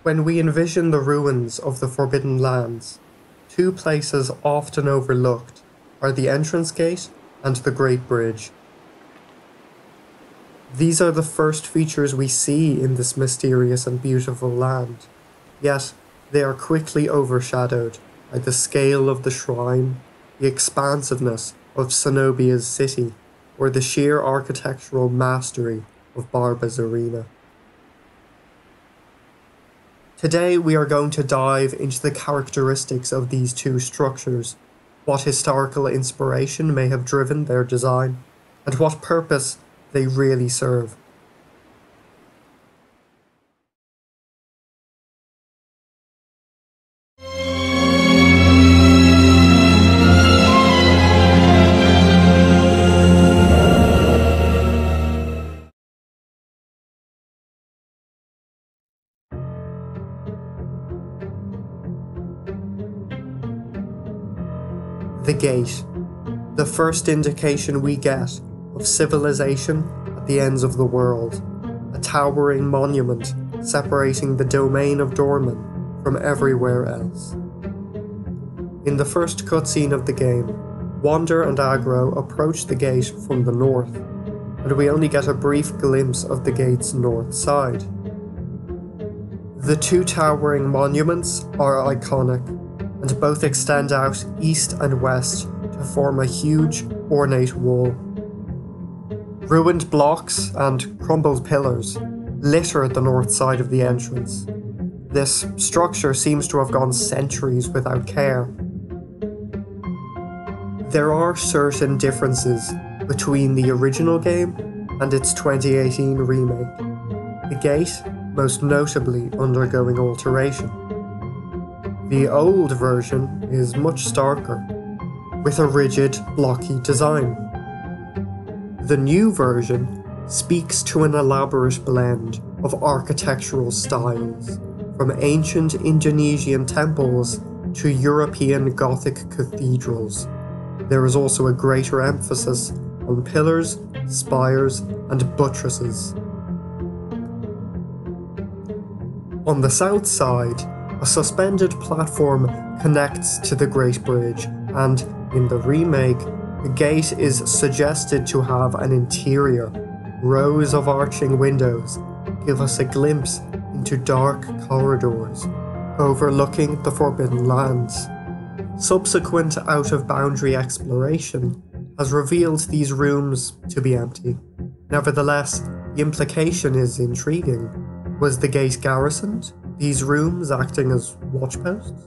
When we envision the ruins of the Forbidden Lands, two places often overlooked are the entrance gate and the Great Bridge. These are the first features we see in this mysterious and beautiful land, yet they are quickly overshadowed by the scale of the shrine, the expansiveness of Cenobia's city, or the sheer architectural mastery of Barba's arena. Today we are going to dive into the characteristics of these two structures, what historical inspiration may have driven their design, and what purpose they really serve. The gate, the first indication we get of civilization at the ends of the world, a towering monument separating the domain of Dorman from everywhere else. In the first cutscene of the game, Wander and Agro approach the gate from the north, and we only get a brief glimpse of the gate's north side. The two towering monuments are iconic, and both extend out east and west to form a huge, ornate wall. Ruined blocks and crumbled pillars litter the north side of the entrance. This structure seems to have gone centuries without care. There are certain differences between the original game and its 2018 remake, the gate most notably undergoing alteration. The old version is much starker, with a rigid, blocky design. The new version speaks to an elaborate blend of architectural styles, from ancient Indonesian temples to European Gothic cathedrals. There is also a greater emphasis on pillars, spires, and buttresses. On the south side, a suspended platform connects to the Great Bridge, and in the remake, the gate is suggested to have an interior. Rows of arching windows give us a glimpse into dark corridors overlooking the Forbidden Lands. Subsequent out-of-boundary exploration has revealed these rooms to be empty. Nevertheless, the implication is intriguing. Was the gate garrisoned? These rooms acting as watchposts?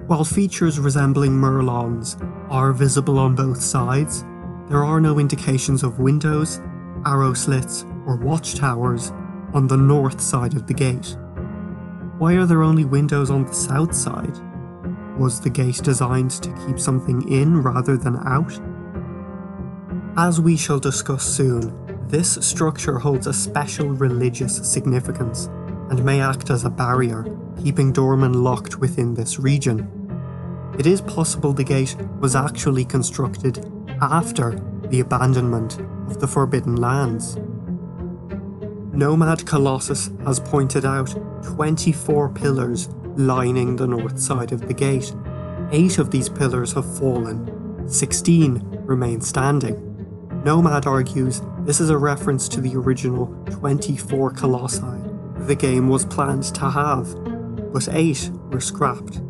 While features resembling Merlons are visible on both sides, there are no indications of windows, arrow slits, or watchtowers on the north side of the gate. Why are there only windows on the south side? Was the gate designed to keep something in rather than out? As we shall discuss soon, this structure holds a special religious significance and may act as a barrier, keeping Dorman locked within this region. It is possible the gate was actually constructed after the abandonment of the Forbidden Lands. Nomad Colossus has pointed out 24 pillars lining the north side of the gate. 8 of these pillars have fallen, 16 remain standing. Nomad argues this is a reference to the original 24 colossi the game was planned to have, but 8 were scrapped.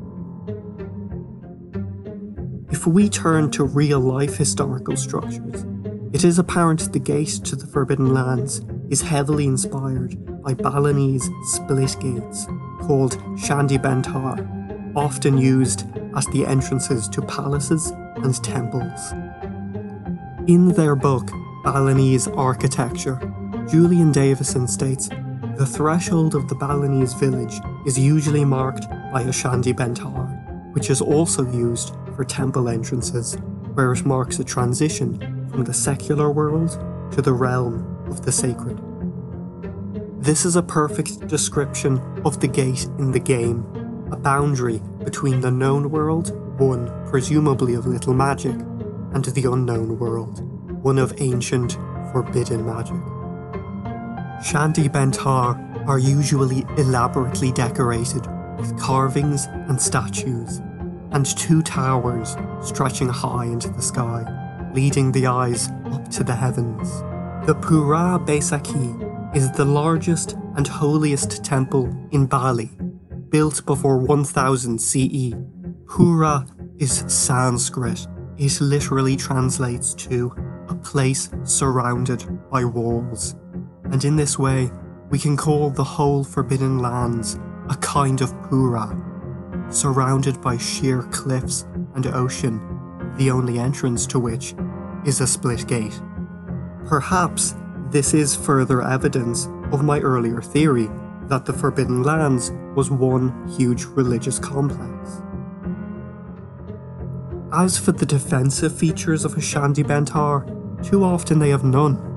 If we turn to real-life historical structures, it is apparent the gate to the Forbidden Lands is heavily inspired by Balinese split gates called Shandi Bentar, often used as the entrances to palaces and temples. In their book, Balinese Architecture, Julian Davison states, the threshold of the Balinese village is usually marked by a Shandi Bentar, which is also used for temple entrances, where it marks a transition from the secular world to the realm of the sacred. This is a perfect description of the gate in the game, a boundary between the known world, one presumably of little magic, and the unknown world, one of ancient, forbidden magic. Shandi Bentar are usually elaborately decorated with carvings and statues, and two towers stretching high into the sky, leading the eyes up to the heavens. The Pura Besaki is the largest and holiest temple in Bali, built before 1000 CE. Pura is Sanskrit. It literally translates to a place surrounded by walls. And in this way, we can call the whole Forbidden Lands a kind of Pura, surrounded by sheer cliffs and ocean, the only entrance to which is a split gate. Perhaps this is further evidence of my earlier theory that the Forbidden Lands was one huge religious complex. As for the defensive features of Ashandi Bentar, too often they have none.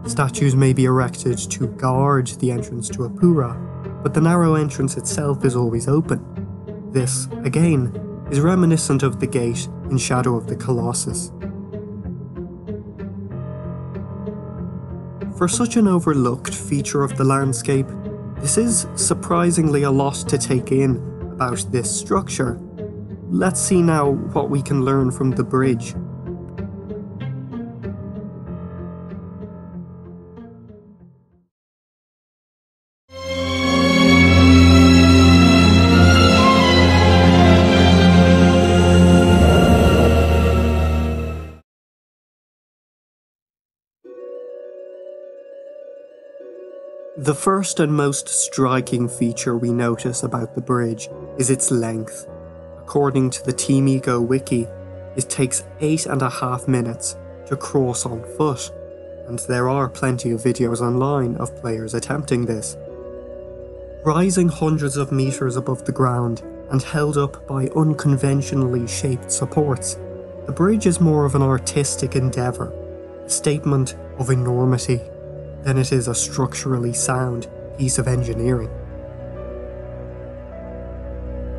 Statues may be erected to guard the entrance to a Pura, but the narrow entrance itself is always open. This, again, is reminiscent of the gate in Shadow of the Colossus. For such an overlooked feature of the landscape, this is surprisingly a lot to take in about this structure. Let's see now what we can learn from the bridge. The first and most striking feature we notice about the bridge is its length. According to the Team Ego wiki, it takes 8.5 minutes to cross on foot, and there are plenty of videos online of players attempting this. Rising hundreds of meters above the ground and held up by unconventionally shaped supports, the bridge is more of an artistic endeavour, a statement of enormity, than it is a structurally sound piece of engineering.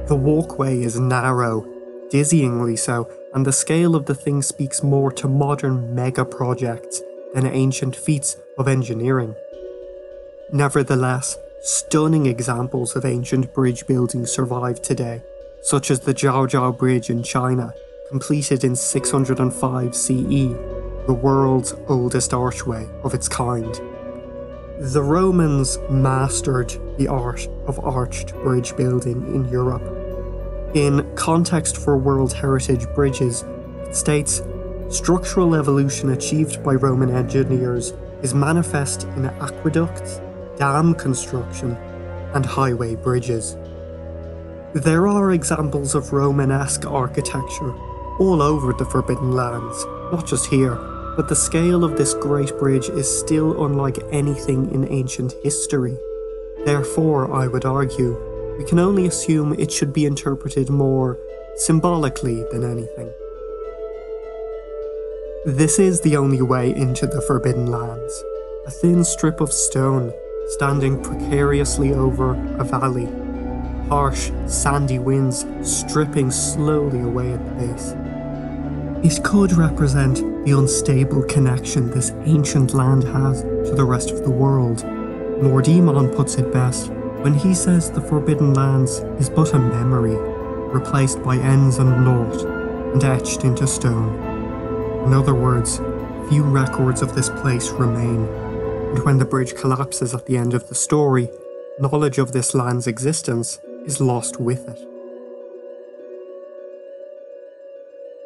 The walkway is narrow, dizzyingly so, and the scale of the thing speaks more to modern mega projects than ancient feats of engineering. Nevertheless, stunning examples of ancient bridge building survive today, such as the Jiaojiao Bridge in China, completed in 605 CE, the world's oldest archway of its kind. The Romans mastered the art of arched bridge building in Europe. In Context for World Heritage Bridges, it states, structural evolution achieved by Roman engineers is manifest in aqueducts, dam construction, and highway bridges. There are examples of Romanesque architecture all over the Forbidden Lands, not just here, but the scale of this great bridge is still unlike anything in ancient history. Therefore, I would argue, we can only assume it should be interpreted more symbolically than anything. This is the only way into the Forbidden Lands, a thin strip of stone standing precariously over a valley, harsh, sandy winds stripping slowly away at the base. It could represent the unstable connection this ancient land has to the rest of the world. Lord Emon puts it best when he says the Forbidden Lands is but a memory, replaced by ends and naught, and etched into stone. In other words, few records of this place remain, and when the bridge collapses at the end of the story, knowledge of this land's existence is lost with it.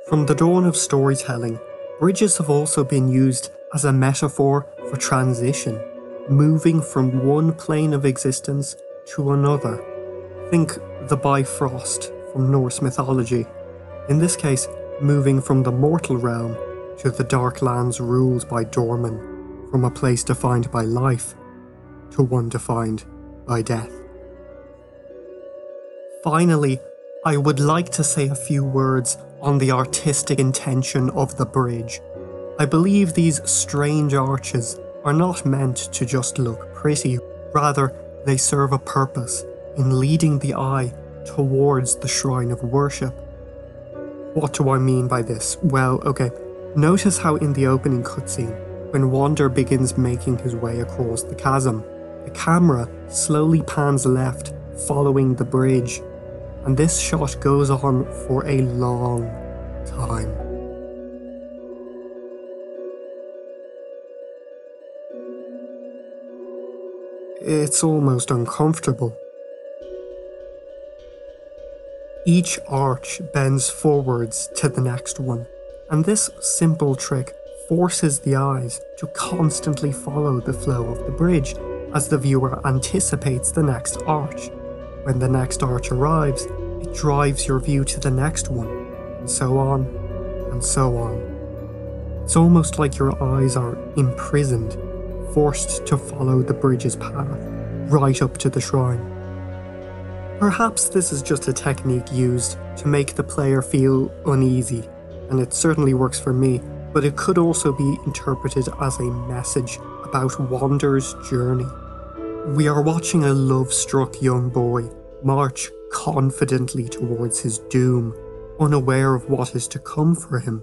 From the dawn of storytelling, bridges have also been used as a metaphor for transition, moving from one plane of existence to another. Think the Bifrost from Norse mythology. In this case, moving from the mortal realm to the dark lands ruled by Dorman, from a place defined by life to one defined by death. Finally, I would like to say a few words on the artistic intention of the bridge. I believe these strange arches are not meant to just look pretty, rather they serve a purpose in leading the eye towards the shrine of worship. What do I mean by this? Well, okay, notice how in the opening cutscene, when Wander begins making his way across the chasm, The camera slowly pans left, following the bridge, and this shot goes on for a long time. It's almost uncomfortable. Each arch bends forwards to the next one, and this simple trick forces the eyes to constantly follow the flow of the bridge as the viewer anticipates the next arch. When the next arch arrives, it drives your view to the next one, and so on, and so on. It's almost like your eyes are imprisoned, forced to follow the bridge's path, right up to the shrine. Perhaps this is just a technique used to make the player feel uneasy, and it certainly works for me, but it could also be interpreted as a message about Wander's journey. We are watching a love-struck young boy march confidently towards his doom, unaware of what is to come for him.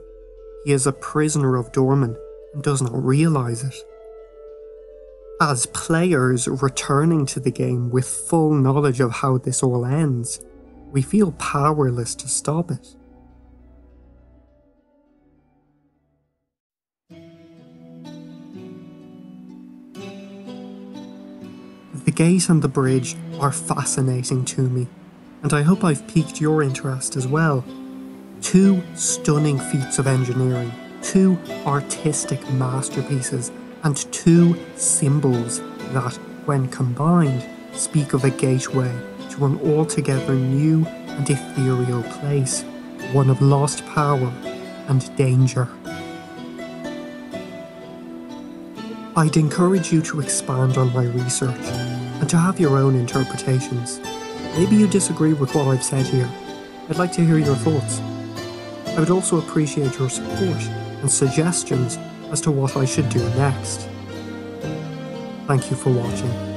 He is a prisoner of Dorman and does not realise it. As players returning to the game with full knowledge of how this all ends, we feel powerless to stop it. The gate and the bridge are fascinating to me, and I hope I've piqued your interest as well. Two stunning feats of engineering, two artistic masterpieces, and two symbols that, when combined, speak of a gateway to an altogether new and ethereal place, one of lost power and danger. I'd encourage you to expand on my research and to have your own interpretations. Maybe you disagree with what I've said here. I'd like to hear your thoughts. I would also appreciate your support and suggestions as to what I should do next. Thank you for watching.